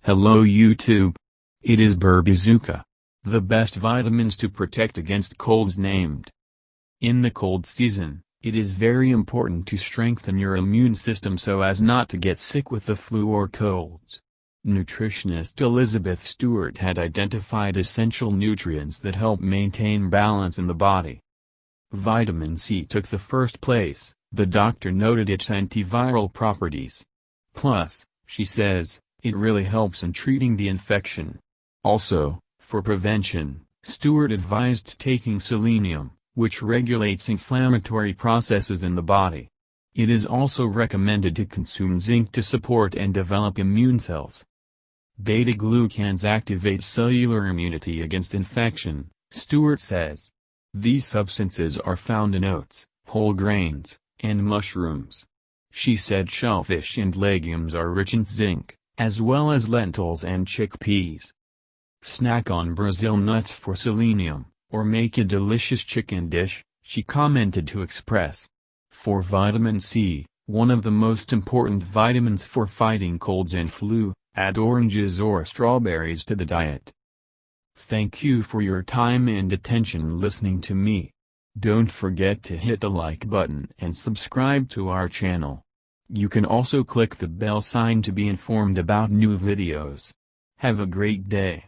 Hello YouTube. It is Berbizooka. The best vitamins to protect against colds named. In the cold season, it is very important to strengthen your immune system so as not to get sick with the flu or colds. Nutritionist Elizabeth Stewart had identified essential nutrients that help maintain balance in the body. Vitamin C took the first place. The doctor noted its antiviral properties. Plus, she says, it really helps in treating the infection. Also, for prevention, Stewart advised taking selenium, which regulates inflammatory processes in the body. It is also recommended to consume zinc to support and develop immune cells. Beta-glucans activate cellular immunity against infection, Stewart says. These substances are found in oats, whole grains, and mushrooms. She said shellfish and legumes are rich in zinc, as well as lentils and chickpeas. Snack on Brazil nuts for selenium, or make a delicious chicken dish, she commented to Express. For vitamin C, one of the most important vitamins for fighting colds and flu, add oranges or strawberries to the diet. Thank you for your time and attention listening to me. Don't forget to hit the like button and subscribe to our channel. You can also click the bell sign to be informed about new videos. Have a great day.